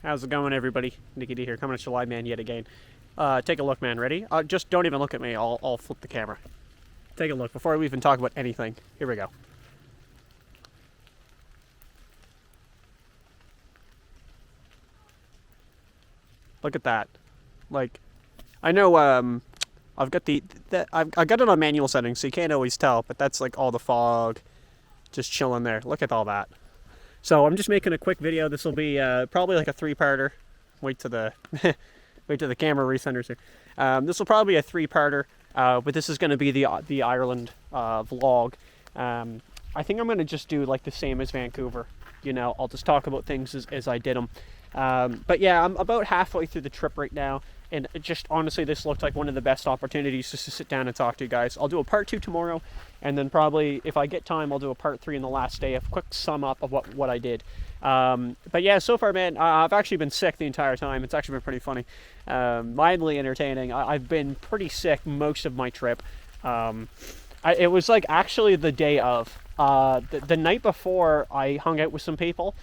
How's it going, everybody? Nicky D here, coming at you live, man, yet again. Take a look, man. Ready? Just don't even look at me. I'll flip the camera. Take a look before we even talk about anything. Here we go. Look at that. Like, I know. I've got I got it on manual settings, so you can't always tell. But that's like all the fog, just chilling there. Look at all that. So I'm just making a quick video. This will be probably like a three-parter. Wait to the wait till the camera recenters here. This will probably be a three-parter, but this is going to be the Ireland vlog. I think I'm going to just do like the same as Vancouver. You know, I'll just talk about things as I did them. But yeah, I'm about halfway through the trip right now, and just honestly, this looked like one of the best opportunities just to sit down and talk to you guys. I'll do a part 2 tomorrow, and then probably, if I get time, I'll do a part 3 in the last day, a quick sum up of what I did. But yeah, so far, man, I've actually been sick the entire time. It's actually been pretty funny, mildly entertaining. I've been pretty sick most of my trip. It was like actually the day of, the night before, I hung out with some people,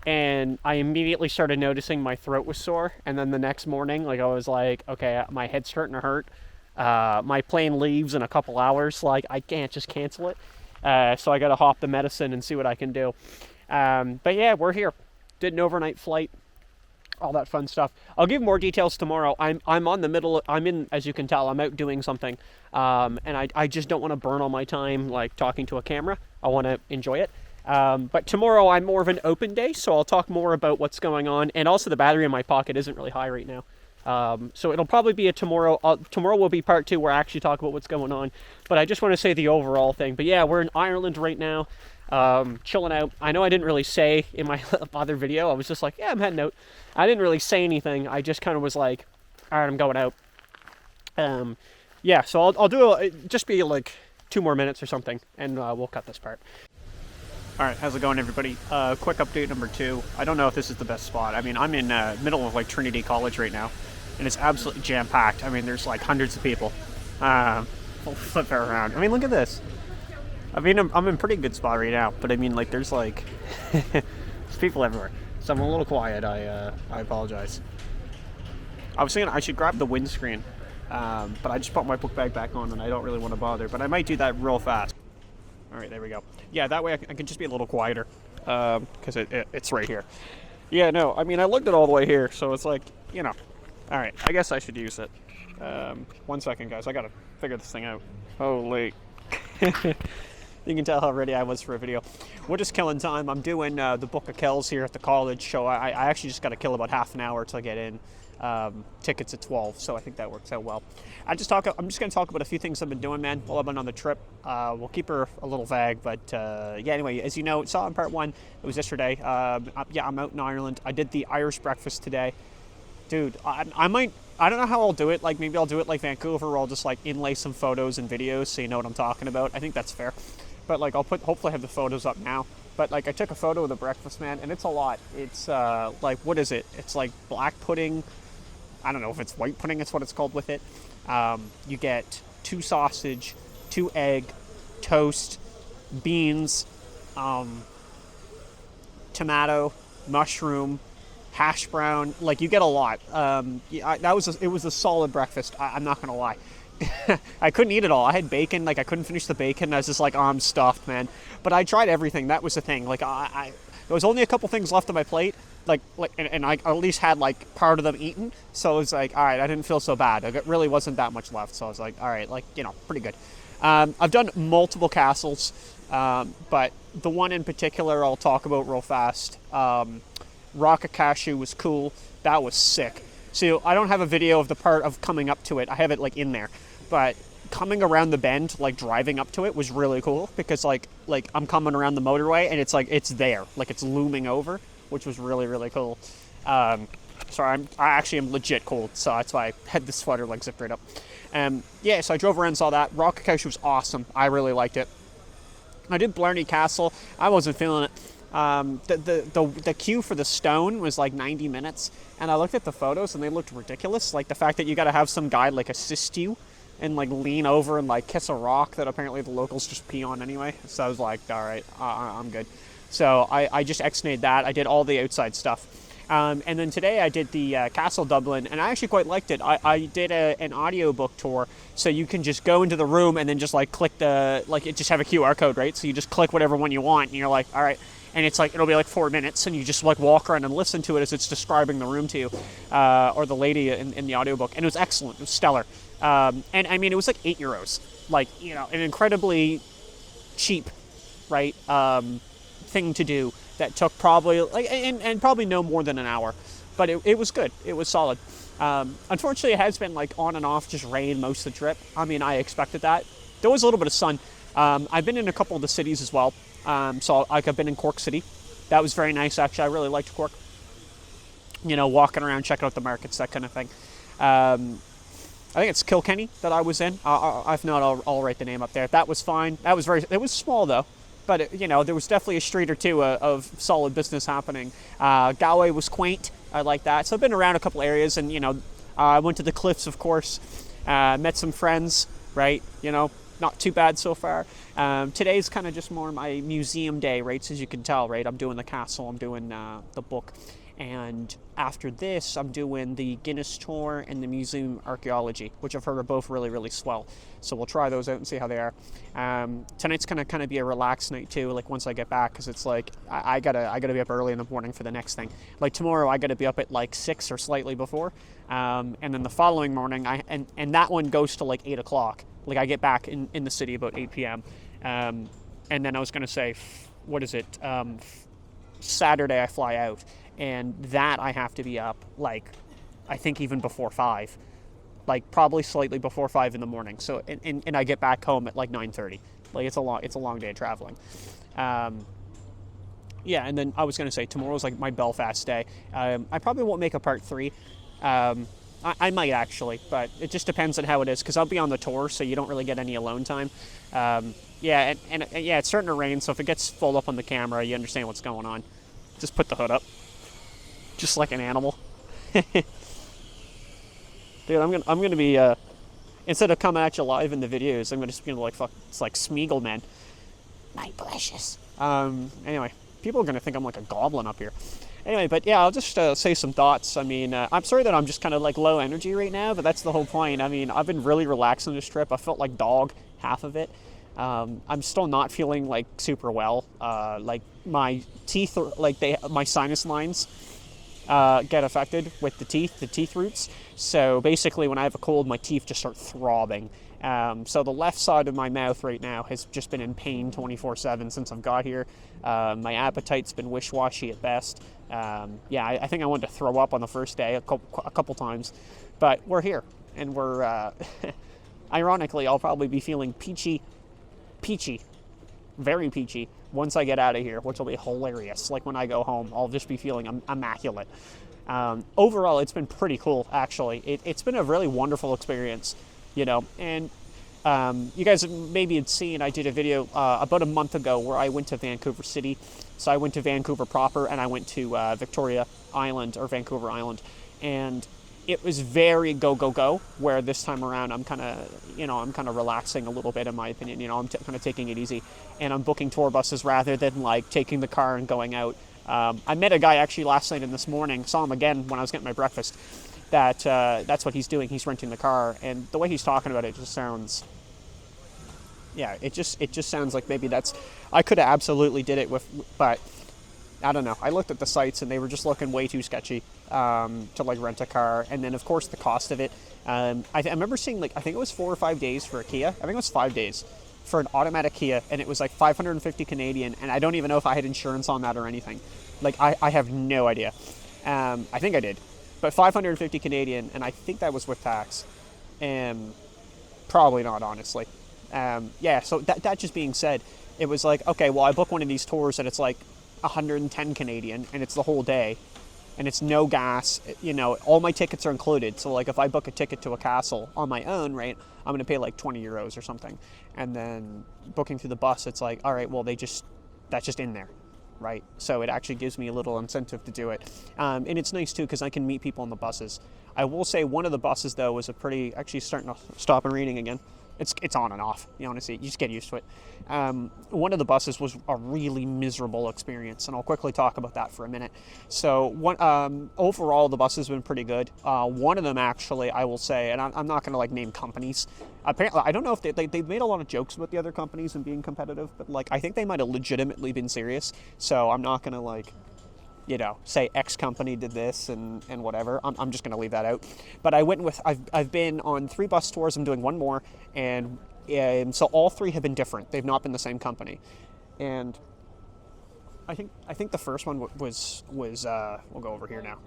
and I immediately started noticing my throat was sore. And then the next morning, like, I was like, okay, my head's starting to hurt. My plane leaves in a couple hours. Like, I can't just cancel it. So I got to hop the medicine and see what I can do. But yeah, we're here. Did an overnight flight. All that fun stuff. I'll give more details tomorrow. I'm on the middle. I'm in, as you can tell, I'm out doing something. And I just don't want to burn all my time, like, talking to a camera. I want to enjoy it. But tomorrow I'm more of an open day, so I'll talk more about what's going on. And also the battery in my pocket isn't really high right now. So it'll probably be a tomorrow. Tomorrow will be part 2 where I actually talk about what's going on. But I just want to say the overall thing. But yeah, we're in Ireland right now, chilling out. I know I didn't really say in my other video. I was just like, yeah, I'm heading out. I didn't really say anything. I just kind of was like, all right, I'm going out. Yeah, so I'll do just be like 2 more minutes or something, and we'll cut this part. All right, how's it going, everybody? Quick update number 2. I don't know if this is the best spot. I mean, I'm in middle of like Trinity College right now, and it's absolutely jam-packed. I mean, there's like hundreds of people. We'll flip it around. I mean, look at this. I mean, I'm in a pretty good spot right now, but I mean, like, there's like there's people everywhere. So I'm a little quiet. I apologize. I was thinking I should grab the windscreen, but I just put my book bag back on, and I don't really want to bother. But I might do that real fast. All right, there we go. Yeah, that way I can just be a little quieter, because it's right here. Yeah, no, I mean, I looked at all the way here, so it's like, you know. All right, I guess I should use it. 1 second, guys. I got to figure this thing out. Holy. You can tell how ready I was for a video. We're just killing time. I'm doing the Book of Kells here at the college, so I actually just got to kill about half an hour to get in. Tickets at 12, so I think that works out well. I'm just going to talk about a few things I've been doing, man, while I've been on the trip. We'll keep her a little vague, but yeah, anyway, as you know, saw in part 1, it was yesterday. Yeah, I'm out in Ireland. I did the Irish breakfast today. Dude, I don't know how I'll do it. Like, maybe I'll do it like Vancouver, where I'll just like inlay some photos and videos so you know what I'm talking about. I think that's fair. But like, hopefully have the photos up now. But like, I took a photo of the breakfast, man, and it's a lot. It's like, what is it? It's like black pudding. I don't know if it's white pudding, it's what it's called with it. You get 2 sausage, 2 egg, toast, beans, tomato, mushroom, hash brown. Like, you get a lot. It was a solid breakfast. I'm not gonna lie. I couldn't eat it all. I had bacon. Like, I couldn't finish the bacon. I was just like, oh, I'm stuffed, man. But I tried everything. That was the thing. Like, there was only a couple things left on my plate. And I at least had like part of them eaten. So it was like, all right, I didn't feel so bad. It really wasn't that much left. So I was like, all right, like, you know, pretty good. I've done multiple castles, but the one in particular I'll talk about real fast. Rock of Cashel was cool. That was sick. So I don't have a video of the part of coming up to it. I have it like in there, but coming around the bend, like driving up to it, was really cool, because like I'm coming around the motorway and it's like, it's there, like it's looming over, which was really, really cool. Sorry, I actually am legit cold, so that's why I had the sweater like zipped right up. Yeah, so I drove around and saw that. Rock of Cashel was awesome. I really liked it. I did Blarney Castle. I wasn't feeling it. The queue for the stone was like 90 minutes, and I looked at the photos and they looked ridiculous. Like, the fact that you got to have some guy like assist you and like lean over and like kiss a rock that apparently the locals just pee on anyway. So I was like, all right, I'm good. So I just ex-nayed that. I did all the outside stuff. And then today I did the Castle Dublin, and I actually quite liked it. I did an audiobook tour, so you can just go into the room and then just like click it just have a QR code, right? So you just click whatever one you want, and you're like, all right. And it's like, it'll be like 4 minutes, and you just like walk around and listen to it as it's describing the room to you, or the lady in the audiobook. And it was excellent. It was stellar. And I mean, it was like €8, like, an incredibly cheap, right, thing to do that took probably like and probably no more than an hour, but it was good. It was solid. Unfortunately, it has been like on and off, just rain most of the trip. I mean, I expected that. There was a little bit of sun. I've been in a couple of the cities as well. So like I've been in Cork City. That was very nice, actually. I really liked Cork. Walking around, checking out the markets, that kind of thing. I think it's Killkarney that I was in. If not, I'll write the name up there. That was fine. It was small though, but there was definitely a street or two of solid business happening. Galway was quaint. I like that. So I've been around a couple areas, and I went to the cliffs, of course. Met some friends, right? Not too bad so far. Today's kind of just more my museum day, right? So as you can tell, right, I'm doing the castle, I'm doing the book. And after this, I'm doing the Guinness Tour and the museum archaeology, which I've heard are both really, really swell. So we'll try those out and see how they are. Tonight's gonna kind of be a relaxed night too. Like once I get back, because it's like I gotta be up early in the morning for the next thing. Like tomorrow, I gotta be up at like 6 or slightly before, and then the following morning, and that one goes to like 8 o'clock. Like I get back in the city about 8 p.m. And then I was gonna say, what is it? Saturday I fly out. And that I have to be up, like, I think even before 5. Like, probably slightly before 5 in the morning. So, and I get back home at, like, 9:30. Like, it's a long day of traveling. Yeah, and then I was going to say, tomorrow's, like, my Belfast day. I probably won't make a part 3. I might, actually, but it just depends on how it is, because I'll be on the tour, so you don't really get any alone time. Yeah, and yeah, it's starting to rain, so if it gets full up on the camera, you understand what's going on. Just put the hood up. Just like an animal. Dude, I'm gonna be instead of coming at you live in the videos, I'm just gonna like fuck. It's like Smeagol, man. My precious. Anyway, people are gonna think I'm like a goblin up here. Anyway, but yeah, I'll just say some thoughts. I mean, I'm sorry that I'm just kind of like low energy right now, but that's the whole point. I mean, I've been really relaxed on this trip. I felt like dog half of it. I'm still not feeling like super well. Like my teeth, my sinus lines get affected with the teeth roots. So basically when I have a cold, my teeth just start throbbing. So the left side of my mouth right now has just been in pain 24/7 since I've got here. My appetite's been wish-washy at best. Yeah, I think I wanted to throw up on the first day a couple times, but we're here, and we're, ironically, I'll probably be feeling peachy, very peachy, once I get out of here, which will be hilarious. Like when I go home, I'll just be feeling immaculate. Overall, it's been pretty cool, actually. It's been a really wonderful experience, and you guys maybe had seen, I did a video about a month ago where I went to Vancouver City. So I went to Vancouver proper, and I went to Victoria Island, or Vancouver Island, and it was very go, where this time around I'm kind of relaxing a little bit, in my opinion. I'm kind of taking it easy, and I'm booking tour buses rather than like taking the car and going out. I met a guy actually last night and this morning, saw him again when I was getting my breakfast, that's what he's doing. He's renting the car, and the way he's talking about it just sounds, yeah, it just sounds like maybe I could have absolutely did it with, but I don't know. I looked at the sites and they were just looking way too sketchy to like rent a car, and then of course the cost of it. I remember seeing I think it was 4 or 5 days for a Kia. I think it was 5 days for an automatic Kia, and it was like 550 Canadian, and I don't even know if I had insurance on that or anything. Like I have no idea. I think I did, but 550 Canadian, and I think that was with tax. Probably not, honestly. Yeah, so that just being said, it was like, okay, well, I book one of these tours and it's like 110 Canadian, and it's the whole day, and it's no gas, all my tickets are included. So like if I book a ticket to a castle on my own, right, I'm going to pay like 20 euros or something. And then booking through the bus, it's like, all right, well, that's just in there, right? So it actually gives me a little incentive to do it. And it's nice too, because I can meet people on the buses. I will say one of the buses though was actually starting to stop and reading again. it's on and off. You honestly, you just get used to it. One of the buses was a really miserable experience, and I'll quickly talk about that for a minute. So overall, the bus has been pretty good. One of them, actually, I will say, and I'm not going to like name companies. Apparently, I don't know if they've made a lot of jokes about the other companies and being competitive, but like I think they might have legitimately been serious. So I'm not going to like, say X company did this and whatever. I'm just going to leave that out. But I went with, I've been on 3 bus tours. I'm doing one more. And so all 3 have been different. They've not been the same company. And I think the first one was we'll go over here now.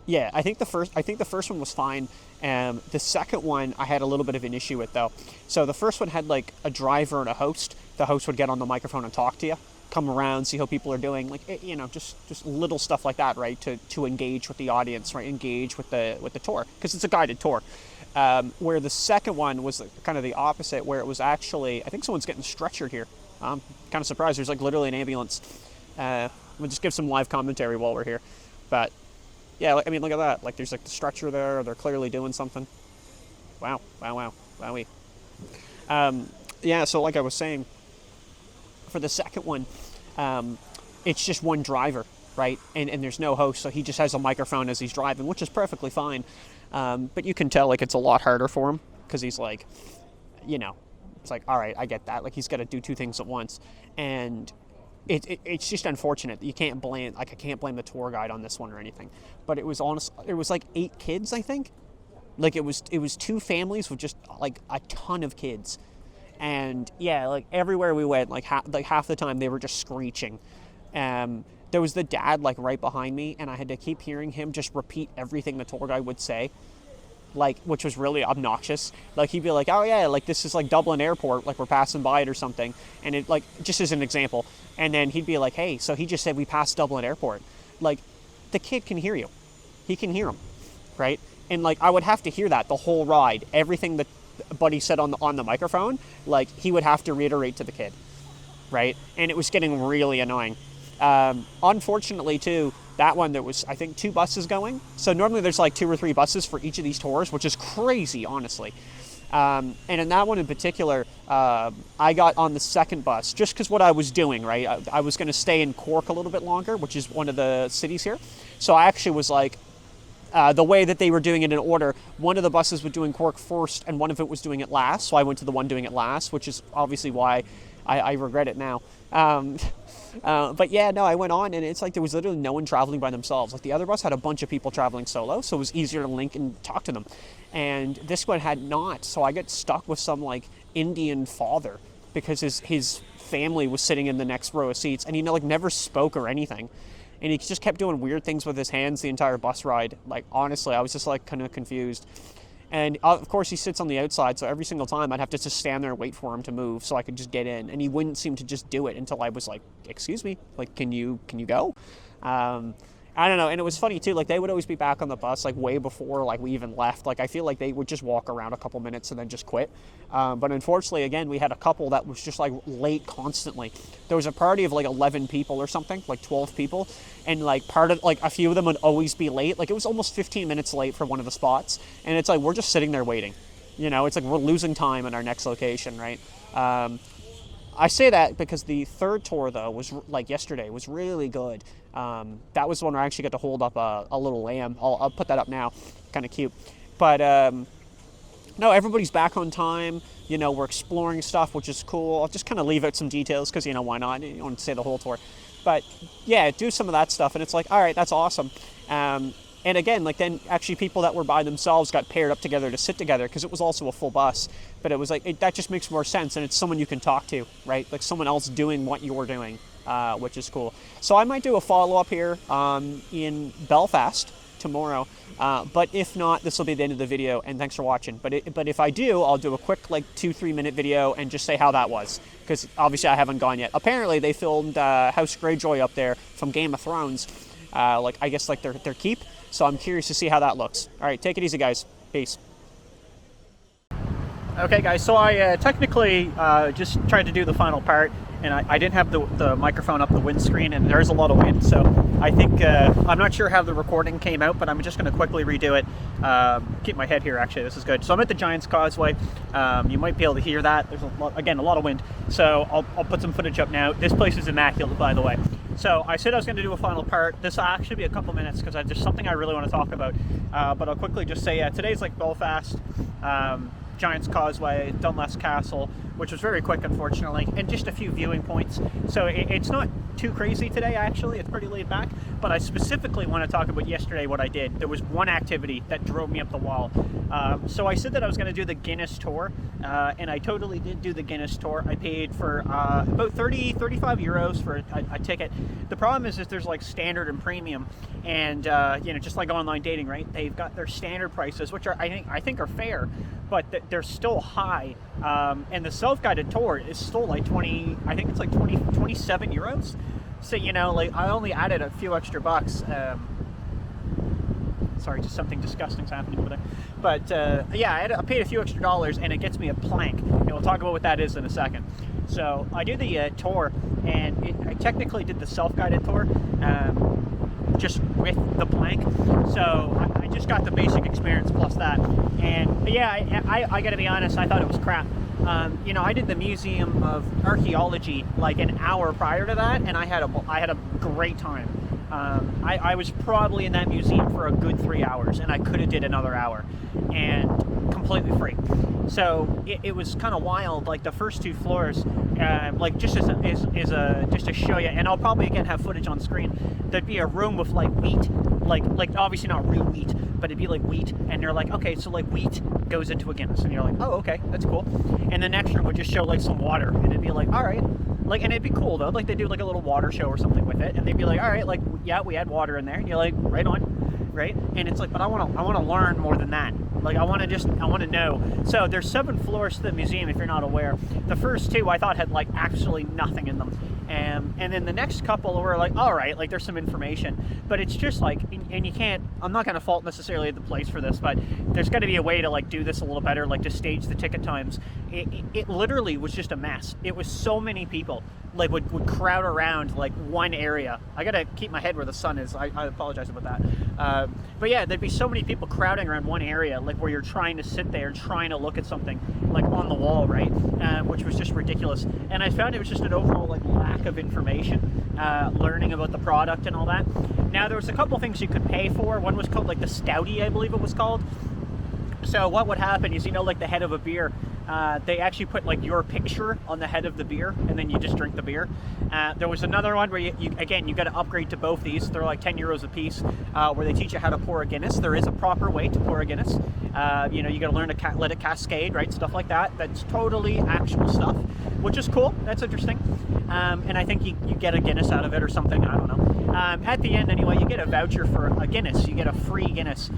Yeah, I think the first one was fine. The second one I had a little bit of an issue with, though. So the first one had like a driver and a host. The host would get on the microphone and talk to you, come around, see how people are doing, like, just little stuff like that, right? To engage with the audience, right? Engage with the tour, because it's a guided tour. Where the second one was kind of the opposite, where it was actually, I think someone's getting stretchered here. I'm kind of surprised. There's like literally an ambulance. We'll just give some live commentary while we're here. But yeah, I mean, look at that. Like, there's like the stretcher there. They're clearly doing something. Wow. Wowee. Yeah, so like I was saying, for the second one, it's just one driver, right? And there's no host, so he just has a microphone as he's driving, which is perfectly fine. But you can tell, like, it's a lot harder for him, because he's like, it's like, all right, I get that. Like, he's got to do 2 things at once. And it's just unfortunate. You can't blame, like, I can't blame the tour guide on this one or anything. But it was like 8 kids, I think. Like, it was 2 families with just, like, a ton of kids. And yeah, like everywhere we went, like half the time they were just screeching. There was the dad like right behind me, and I had to keep hearing him just repeat everything the tour guide would say, like, which was really obnoxious. Like, he'd be like, "Oh yeah, like this is like Dublin airport, like we're passing by it or something," and it, like, just as an example. And then he'd be like, "Hey, so he just said we passed Dublin airport." Like, the kid can hear you, he can hear him, right? And like I would have to hear that the whole ride, everything that Buddy said on the microphone, like he would have to reiterate to the kid, right? And it was getting really annoying. Unfortunately, too, that one there was, I think, 2 buses going. So normally there's like 2 or 3 buses for each of these tours, which is crazy, honestly. And in that one in particular, I got on the second bus just because what I was doing, right? I was going to stay in Cork a little bit longer, which is one of the cities here. So I actually was like, the way that they were doing it in order, one of the buses was doing Cork first and one of it was doing it last. So I went to the one doing it last, which is obviously why I regret it now. But yeah, no, I went on, and it's like there was literally no one traveling by themselves. Like, the other bus had a bunch of people traveling solo, so it was easier to link and talk to them. And this one had not, so I got stuck with some like Indian father because his family was sitting in the next row of seats, and he like never spoke or anything. And he just kept doing weird things with his hands the entire bus ride. Like, honestly, I was just like kind of confused. And of course he sits on the outside, so every single time I'd have to just stand there and wait for him to move so I could just get in. And he wouldn't seem to just do it until I was like, "Excuse me, like, can you go?" I don't know. And it was funny too, like they would always be back on the bus like way before like we even left. Like, I feel like they would just walk around a couple minutes and then just quit. But unfortunately, again, we had a couple that was just like late constantly. There was a party of like 11 people or something, like 12 people. And like a few of them would always be late. Like, it was almost 15 minutes late for one of the spots. And it's like, we're just sitting there waiting. It's like we're losing time in our next location, right? I say that because the third tour, though, was like yesterday, was really good. That was the one where I actually got to hold up a little lamb. I'll put that up now. Kind of cute. But no, everybody's back on time. We're exploring stuff, which is cool. I'll just kind of leave out some details because, why not? You don't want to say the whole tour. But yeah, do some of that stuff. And it's like, all right, that's awesome. And again, like then actually people that were by themselves got paired up together to sit together because it was also a full bus. But it was like, that just makes more sense. And it's someone you can talk to, right? Like someone else doing what you're doing, which is cool. So I might do a follow-up here in Belfast tomorrow. But if not, this will be the end of the video, and thanks for watching. But if I do, I'll do a quick like 2-3 minute video and just say how that was, because obviously I haven't gone yet. Apparently they filmed House Greyjoy up there from Game of Thrones, like I guess like their keep. So I'm curious to see how that looks. All right, take it easy, guys. Peace. Okay, guys. So I technically just tried to do the final part, and I didn't have the microphone up the windscreen, and there's a lot of wind, so I think, I'm not sure how the recording came out, but I'm just going to quickly redo it. Keep my head here, actually, this is good. So I'm at the Giant's Causeway. You might be able to hear that. There's, a lot of wind, so I'll put some footage up now. This place is immaculate, by the way. So I said I was going to do a final part. This will actually be a couple minutes because there's something I really want to talk about. But I'll quickly just say, today's like Belfast, Giant's Causeway, Blarney Castle, which was very quick, unfortunately, and just a few viewing points. So it's not too crazy today, actually. It's pretty laid back. But I specifically want to talk about yesterday, what I did. There was one activity that drove me up the wall. So I said that I was going to do the Guinness Tour, and I totally did do the Guinness Tour. I paid for about 35 euros for a ticket. The problem is there's like standard and premium, and just like online dating, right? They've got their standard prices, which are I think are fair, but they're still high. And the self-guided tour is still like 27 euros. So, like I only added a few extra bucks. Sorry, just something disgusting's happening over there. But I paid a few extra dollars, and it gets me a plank. And we'll talk about what that is in a second. So I do the tour, and I technically did the self-guided tour, just with the plank. So I just got the basic experience plus that. And I got to be honest, I thought it was crap. I did the Museum of Archaeology like an hour prior to that, and I had a great time. I was probably in that museum for a good 3 hours, and I could have did another hour, and completely free. So it was kind of wild. Like the first 2 floors, just to show you, and I'll probably again have footage on screen. There'd be a room with like wheat, like obviously not real wheat, but it'd be like wheat, and they're like, okay, so like wheat goes into a Guinness, and you're like, oh, okay, that's cool. And the next room would just show like some water, and it'd be like, all right, like, and it'd be cool though, like they do like a little water show or something with it, and they'd be like, all right, like, yeah, we had water in there, and you're like, right on, right? And it's like, but I want to learn more than that. Like I want to know. So there's 7 floors to the museum, if you're not aware. The first 2 I thought had like actually nothing in them. And then the next couple were like, all right, like there's some information, but it's just like, and you can't, I'm not going to fault necessarily the place for this, but there's got to be a way to like do this a little better, like to stage the ticket times. It literally was just a mess. It was so many people like would crowd around like one area. I got to keep my head where the sun is. I apologize about that. But yeah, there'd be so many people crowding around one area, like where you're trying to sit there, trying to look at something like on the wall, right? Which was just ridiculous. And I found it was just an overall like lack of information, learning about the product and all that. Now there was a couple things you could pay for. One was called like the Stouty, I believe it was called. So what would happen is, like the head of a beer, they actually put like your picture on the head of the beer, and then you just drink the beer. There was another one where you got to upgrade to both these. They're like 10 euros a piece, where they teach you how to pour a Guinness. There is a proper way to pour a Guinness. You got to learn to let it cascade, right? Stuff like that. That's totally actual stuff, which is cool. That's interesting. And I think you get a Guinness out of it or something. I don't know. At the end, anyway, you get a voucher for a Guinness. You get a free Guinness.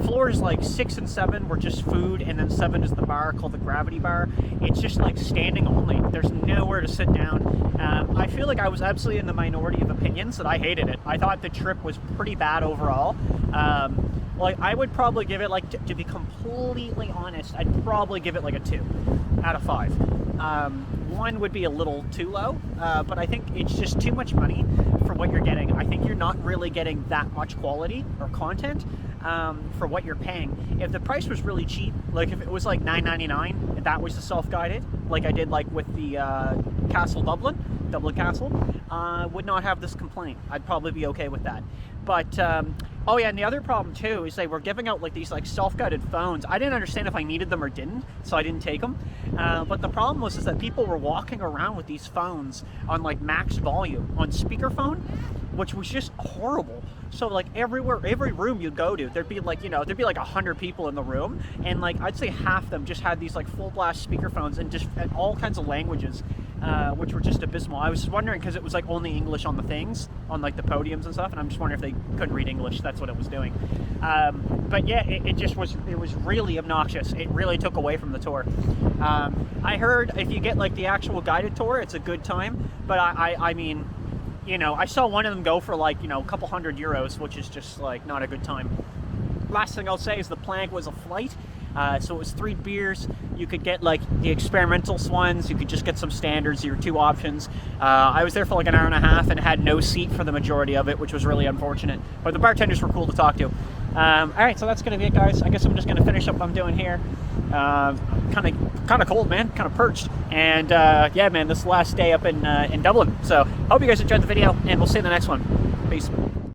Floors like 6 and 7 were just food, and then 7 is the bar called the Gravity Bar. It's just like standing only. There's nowhere to sit down. I feel like I was absolutely in the minority of opinions that I hated it. I thought the trip was pretty bad overall. Like I would probably give it, like, to be completely honest, I'd probably give it like a 2 out of 5. 1 would be a little too low, but I think it's just too much money for what you're getting. I think you're not really getting that much quality or content for what you're paying. If the price was really cheap, like if it was like $9.99 and that was the self-guided, like I did like with the Castle Dublin Castle, would not have this complaint. I'd probably be okay with that. But oh yeah, and the other problem too is they were giving out like these like self-guided phones. I didn't understand if I needed them or didn't, so I didn't take them. But the problem was is that people were walking around with these phones on like max volume on speakerphone, which was just horrible. So like every room you'd go to, there'd be like 100 people in the room, and like I'd say half of them just had these like full blast speakerphones and just at all kinds of languages, which were just abysmal. I was wondering, because it was like only English on the things, on like the podiums and stuff, and I'm just wondering if they couldn't read English. That's what it was doing. But yeah, it was really obnoxious. It really took away from the tour. I heard if you get like the actual guided tour, it's a good time, but I mean, I saw one of them go for like, a couple €100, which is just like not a good time. Last thing I'll say is the plank was a flight. So it was 3 beers. You could get like the experimental ones. You could just get some standards. Your 2 options. I was there for like an hour and a half and had no seat for the majority of it, which was really unfortunate. But the bartenders were cool to talk to. All right, so that's gonna be it, guys. I guess I'm just gonna finish up what I'm doing here. Kind of cold, man. Kind of perched. And yeah, man, this is the last day up in Dublin. So hope you guys enjoyed the video, and we'll see you in the next one. Peace.